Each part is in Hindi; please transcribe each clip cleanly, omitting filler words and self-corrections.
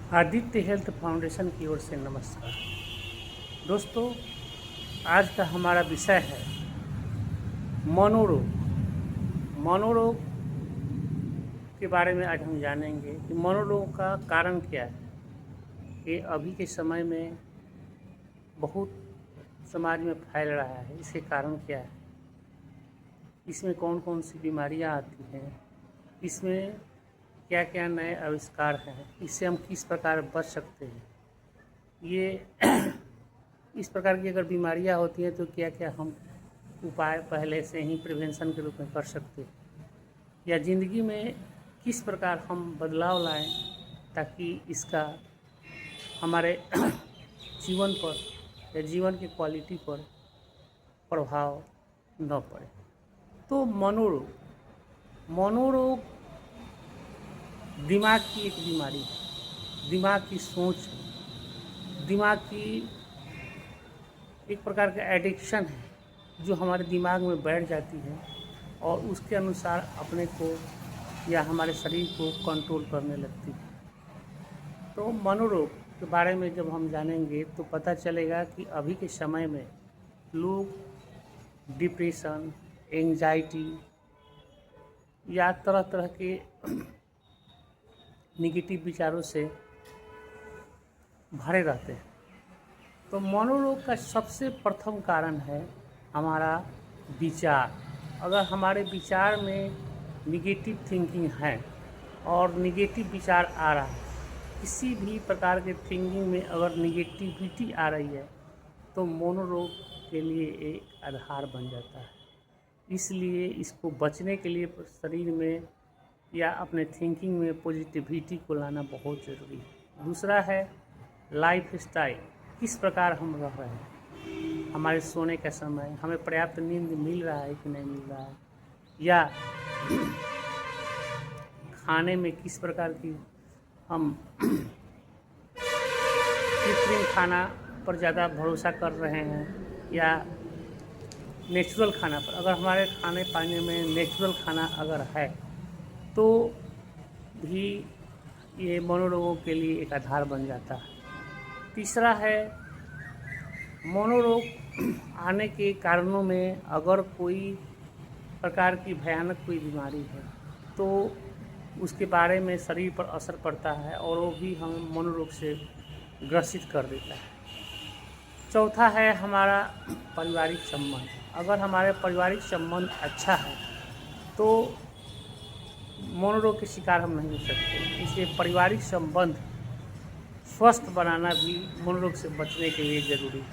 आदित्य हेल्थ फाउंडेशन की ओर से नमस्कार। दोस्तों, आज का हमारा विषय है मनोरोग। मनोरोग के बारे में आज हम जानेंगे कि मनोरोग का कारण क्या है। ये अभी के समय में बहुत समाज में फैल रहा है। इसके कारण क्या है, इसमें कौन कौन सी बीमारियां आती हैं, इसमें क्या क्या नए आविष्कार हैं, इससे हम किस प्रकार बच सकते हैं। ये इस प्रकार की अगर बीमारियां होती हैं तो क्या क्या हम उपाय पहले से ही प्रिवेंशन के रूप में कर सकते हैं, या ज़िंदगी में किस प्रकार हम बदलाव लाएं ताकि इसका हमारे जीवन पर या जीवन की क्वालिटी पर प्रभाव न पड़े। तो मनोरोग दिमाग की एक बीमारी है। दिमाग की सोच, दिमाग की एक प्रकार का एडिक्शन है जो हमारे दिमाग में बैठ जाती है और उसके अनुसार अपने को या हमारे शरीर को कंट्रोल करने लगती है। तो मनोरोग के बारे में जब हम जानेंगे तो पता चलेगा कि अभी के समय में लोग डिप्रेशन, एंजाइटी या तरह तरह के निगेटिव विचारों से भरे रहते हैं। तो मनोरोग का सबसे प्रथम कारण है हमारा विचार। अगर हमारे विचार में निगेटिव थिंकिंग है और निगेटिव विचार आ रहा है, किसी भी प्रकार के थिंकिंग में अगर निगेटिविटी आ रही है तो मनोरोग के लिए एक आधार बन जाता है। इसलिए इसको बचने के लिए शरीर में या अपने थिंकिंग में पॉजिटिविटी को लाना बहुत ज़रूरी है। दूसरा है लाइफ स्टाइल, किस प्रकार हम रह रहे हैं, हमारे सोने का समय, हमें पर्याप्त नींद मिल रहा है कि नहीं मिल रहा है, या खाने में किस प्रकार की हम कृत्रिम खाना पर ज़्यादा भरोसा कर रहे हैं या नेचुरल खाना पर। अगर हमारे खाने पाने में नेचुरल खाना अगर है तो भी ये मनोरोगों के लिए एक आधार बन जाता है। तीसरा है मनोरोग आने के कारणों में अगर कोई प्रकार की भयानक कोई बीमारी है तो उसके बारे में शरीर पर असर पड़ता है और वो भी हमें मनोरोग से ग्रसित कर देता है। चौथा है हमारा पारिवारिक संबंध। अगर हमारे पारिवारिक संबंध अच्छा है तो मनोरोग के शिकार हम नहीं हो सकते। इसलिए पारिवारिक संबंध स्वस्थ बनाना भी मनोरोग से बचने के लिए ज़रूरी है।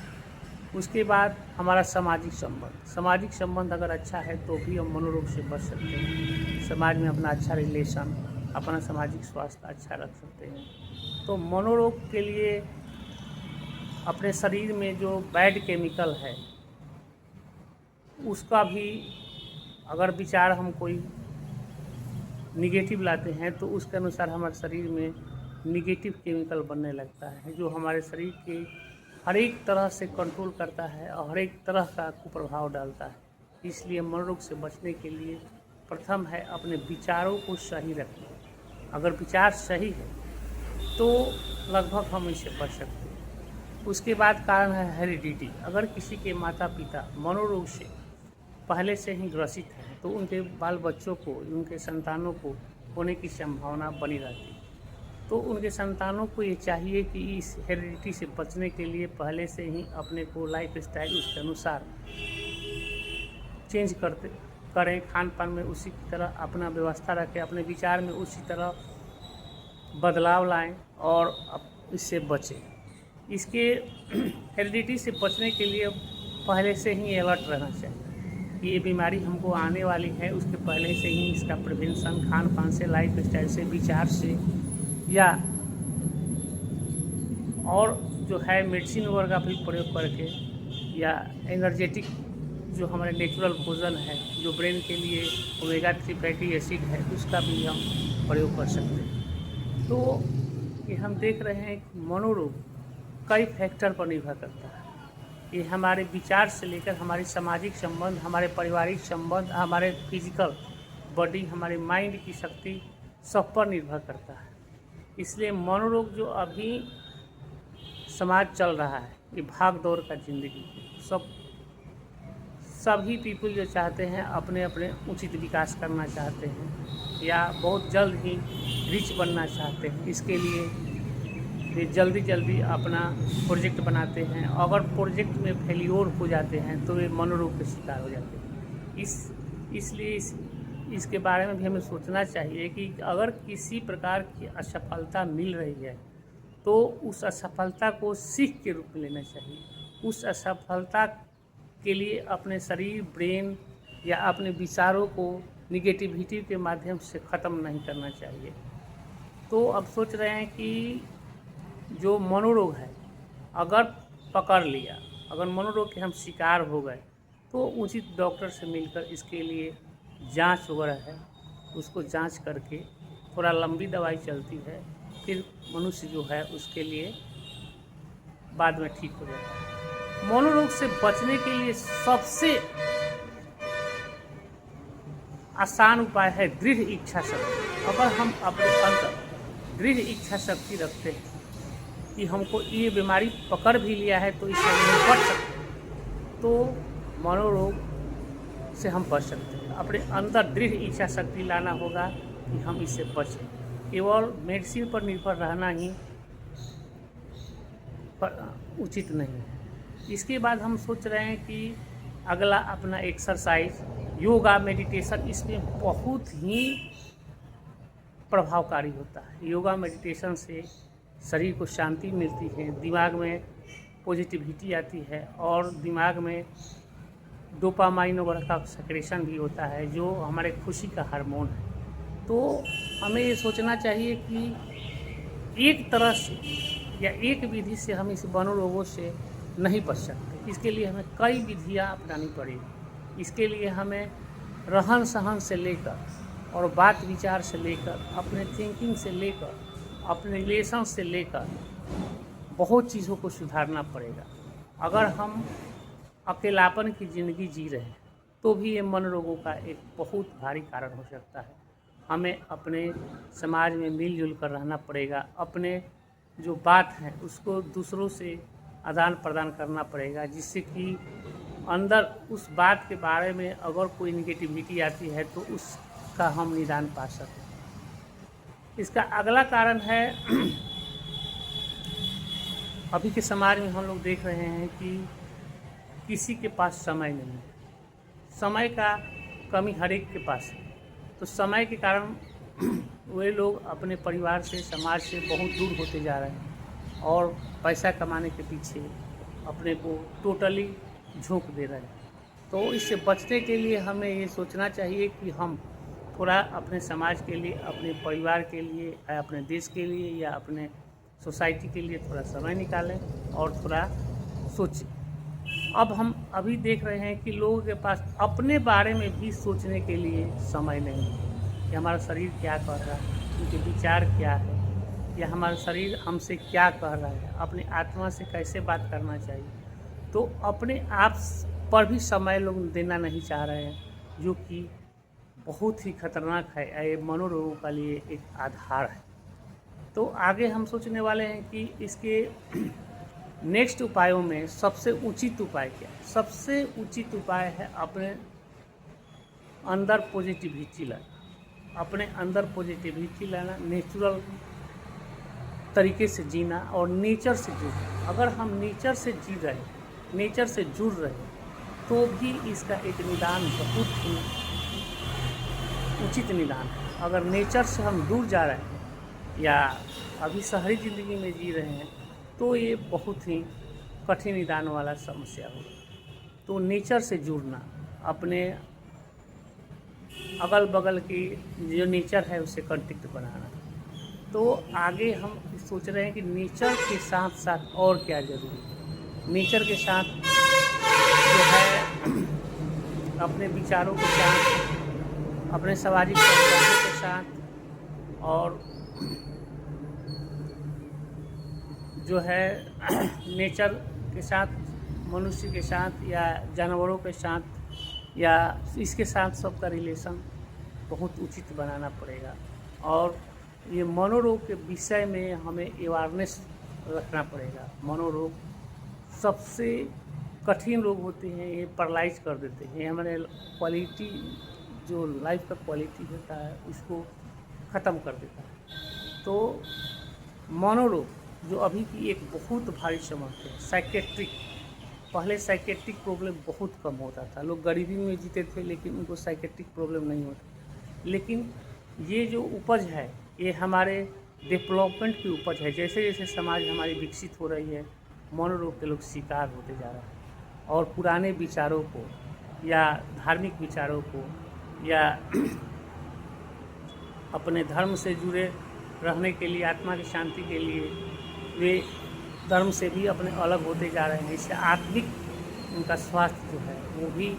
उसके बाद हमारा सामाजिक संबंध अगर अच्छा है तो भी हम मनोरोग से बच सकते हैं। समाज में अपना अच्छा रिलेशन, अपना सामाजिक स्वास्थ्य अच्छा रख सकते हैं। तो मनोरोग के लिए अपने शरीर में जो बैड केमिकल है उसका भी अगर विचार हम कोई निगेटिव लाते हैं तो उसके अनुसार हमारे शरीर में निगेटिव केमिकल बनने लगता है जो हमारे शरीर के हर एक तरह से कंट्रोल करता है और हर एक तरह का कुप्रभाव डालता है। इसलिए मनोरोग से बचने के लिए प्रथम है अपने विचारों को सही रखना। अगर विचार सही है तो लगभग हम इससे बच सकते हैं। उसके बाद कारण है हेरिडिटी। अगर किसी के माता पिता मनोरोग से पहले से ही ग्रसित हैं तो उनके बाल बच्चों को, उनके संतानों को होने की संभावना बनी रहती है। तो उनके संतानों को ये चाहिए कि इस हेरिडिटी से बचने के लिए पहले से ही अपने को लाइफ स्टाइल उसके अनुसार चेंज करें, खान पान में उसी की तरह अपना व्यवस्था रखें, अपने विचार में उसी तरह बदलाव लाएं और इससे बचें। इसके हेरिडिटी से बचने के लिए पहले से ही अलर्ट रहना चाहिए कि ये बीमारी हमको आने वाली है। उसके पहले से ही इसका प्रिवेंशन खान पान से, लाइफ स्टाइल से, विचार से, या और जो है मेडिसिन वगैरह का भी प्रयोग करके, या एनर्जेटिक जो हमारे नेचुरल भोजन है जो ब्रेन के लिए ओमेगा 3 फैटी एसिड है उसका भी हम प्रयोग कर सकते हैं। तो ये हम देख रहे हैं कि मनोरोग कई फैक्टर पर निर्भर करता है। ये हमारे विचार से लेकर हमारे सामाजिक संबंध, हमारे पारिवारिक संबंध, हमारे फिजिकल बॉडी, हमारे माइंड की शक्ति सब पर निर्भर करता है। इसलिए मनोरोग जो अभी समाज चल रहा है, ये भाग दौड़ का ज़िंदगी, सभी पीपल जो चाहते हैं अपने अपने उचित विकास करना चाहते हैं या बहुत जल्द ही रिच बनना चाहते हैं। इसके लिए वे जल्दी जल्दी अपना प्रोजेक्ट बनाते हैं। अगर प्रोजेक्ट में फेल्योर हो जाते हैं तो वे मनोरोग के शिकार हो जाते हैं। इसलिए इसके बारे में भी हमें सोचना चाहिए कि अगर किसी प्रकार की असफलता मिल रही है तो उस असफलता को सीख के रूप में लेना चाहिए। उस असफलता के लिए अपने शरीर, ब्रेन या अपने विचारों को निगेटिविटी के माध्यम से ख़त्म नहीं करना चाहिए। तो अब सोच रहे हैं कि जो मनोरोग है अगर पकड़ लिया, अगर मनोरोग के हम शिकार हो गए तो उचित डॉक्टर से मिलकर इसके लिए जांच वगैरह है, उसको जांच करके थोड़ा लंबी दवाई चलती है, फिर मनुष्य जो है उसके लिए बाद में ठीक हो जाता है। मनोरोग से बचने के लिए सबसे आसान उपाय है दृढ़ इच्छा शक्ति। अगर हम अपने अंदर दृढ़ इच्छा शक्ति रखते हैं कि हमको ये बीमारी पकड़ भी लिया है तो इससे हम बच सकते हैं, तो मनोरोग से हम बच सकते हैं। अपने अंदर दृढ़ इच्छा शक्ति लाना होगा कि हम इससे बचें। केवल मेडिसिन पर निर्भर रहना ही उचित नहीं है। इसके बाद हम सोच रहे हैं कि अगला अपना एक्सरसाइज, योगा, मेडिटेशन, इसमें बहुत ही प्रभावकारी होता है। योगा मेडिटेशन से शरीर को शांति मिलती है, दिमाग में पॉजिटिविटी आती है और दिमाग में डोपामाइन वगैरह का सेक्रेशन भी होता है जो हमारे खुशी का हार्मोन है। तो हमें ये सोचना चाहिए कि एक तरह से या एक विधि से हम इस मनोरोगों से नहीं बच सकते। इसके लिए हमें कई विधियाँ अपनानी पड़ेगी। इसके लिए हमें रहन सहन से लेकर और बात विचार से लेकर, अपने थिंकिंग से लेकर, अपने रिलेशन से लेकर बहुत चीज़ों को सुधारना पड़ेगा। अगर हम अकेलापन की ज़िंदगी जी रहे हैं तो भी ये मनोरोगों का एक बहुत भारी कारण हो सकता है। हमें अपने समाज में मिलजुल कर रहना पड़ेगा। अपने जो बात है उसको दूसरों से आदान प्रदान करना पड़ेगा, जिससे कि अंदर उस बात के बारे में अगर कोई निगेटिविटी आती है तो उसका हम निदान पा सकें। इसका अगला कारण है अभी के समाज में हम लोग देख रहे हैं कि किसी के पास समय नहीं है। समय का कमी हर एक के पास है। तो समय के कारण वे लोग अपने परिवार से, समाज से बहुत दूर होते जा रहे हैं और पैसा कमाने के पीछे अपने को टोटली झोंक दे रहे हैं। तो इससे बचने के लिए हमें ये सोचना चाहिए कि हम थोड़ा अपने समाज के लिए, अपने परिवार के लिए, अपने देश के लिए या अपने सोसाइटी के लिए थोड़ा समय निकालें और थोड़ा सोचें। अब हम अभी देख रहे हैं कि लोगों के पास अपने बारे में भी सोचने के लिए समय नहीं है कि हमारा शरीर क्या कर रहा है, उनके विचार क्या है, या हमारा शरीर हमसे क्या कह रहा है, अपनी आत्मा से कैसे बात करना चाहिए। तो अपने आप पर भी समय लोग देना नहीं चाह रहे हैं, जो कि बहुत ही खतरनाक है। ये मनोरोगों का लिए एक आधार है। तो आगे हम सोचने वाले हैं कि इसके नेक्स्ट उपायों में सबसे उचित उपाय क्या है। सबसे उचित उपाय है अपने अंदर पॉजिटिविटी लाना, अपने अंदर पॉजिटिविटी लाना, नेचुरल तरीके से जीना और नेचर से जुड़ना। अगर हम नेचर से जी रहे, नेचर से जुड़ रहे तो भी इसका एक निदान बहुत ही उचित निदान है। अगर नेचर से हम दूर जा रहे हैं या अभी शहरी ज़िंदगी में जी रहे हैं तो ये बहुत ही कठिन निदान वाला समस्या होगा। तो नेचर से जुड़ना, अपने अगल बगल की जो नेचर है उससे कांटेक्ट बनाना। तो आगे हम सोच रहे हैं कि नेचर के साथ साथ और क्या ज़रूरी है। नेचर के साथ जो है अपने विचारों के साथ, अपने सामाजिक संबंधों के साथ और जो है नेचर के साथ, मनुष्य के साथ या जानवरों के साथ या इसके साथ सबका रिलेशन बहुत उचित बनाना पड़ेगा। और ये मनोरोग के विषय में हमें अवेयरनेस रखना पड़ेगा। मनोरोग सबसे कठिन रोग होते हैं, ये पैरालाइज कर देते हैं, ये हमारे क्वालिटी जो लाइफ का क्वालिटी होता है उसको ख़त्म कर देता है। तो मनोरोग जो अभी की एक बहुत भारी समस्या है, साइकेट्रिक, पहले साइकेट्रिक प्रॉब्लम बहुत कम होता था, लोग गरीबी में जीते थे लेकिन उनको साइकेट्रिक प्रॉब्लम नहीं होता। लेकिन ये जो उपज है ये हमारे डेवलपमेंट की उपज है। जैसे जैसे समाज हमारी विकसित हो रही है, मनोरोग के लोग शिकार होते जा रहे हैं और पुराने विचारों को या धार्मिक विचारों को या अपने धर्म से जुड़े रहने के लिए, आत्मा की शांति के लिए वे धर्म से भी अपने अलग होते जा रहे हैं। इससे आत्मिक उनका स्वास्थ्य जो है वो भी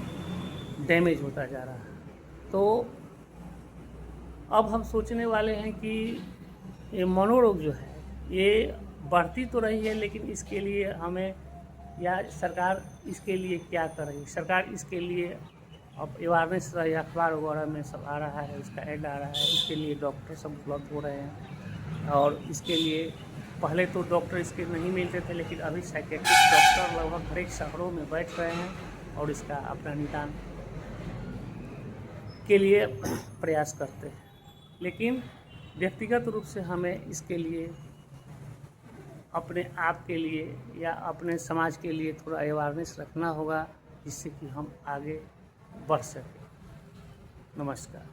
डैमेज होता जा रहा है। तो अब हम सोचने वाले हैं कि ये मनोरोग जो है ये बढ़ती तो रही है, लेकिन इसके लिए हमें या सरकार इसके लिए क्या कर रही है। सरकार इसके लिए अब अवेयरनेस या अखबार वगैरह में सब आ रहा है, उसका ऐड आ रहा है, इसके लिए डॉक्टर सब उपलब्ध हो रहे हैं। और इसके लिए पहले तो डॉक्टर इसके नहीं मिलते थे, लेकिन अभी साइकेट्रिस्ट डॉक्टर लगभग हर एक शहरों में बैठ रहे हैं और इसका अपना निदान के लिए प्रयास करते हैं। लेकिन व्यक्तिगत रूप से हमें इसके लिए अपने आप के लिए या अपने समाज के लिए थोड़ा अवेयरनेस रखना होगा, जिससे कि हम आगे बढ़ सकें। नमस्कार।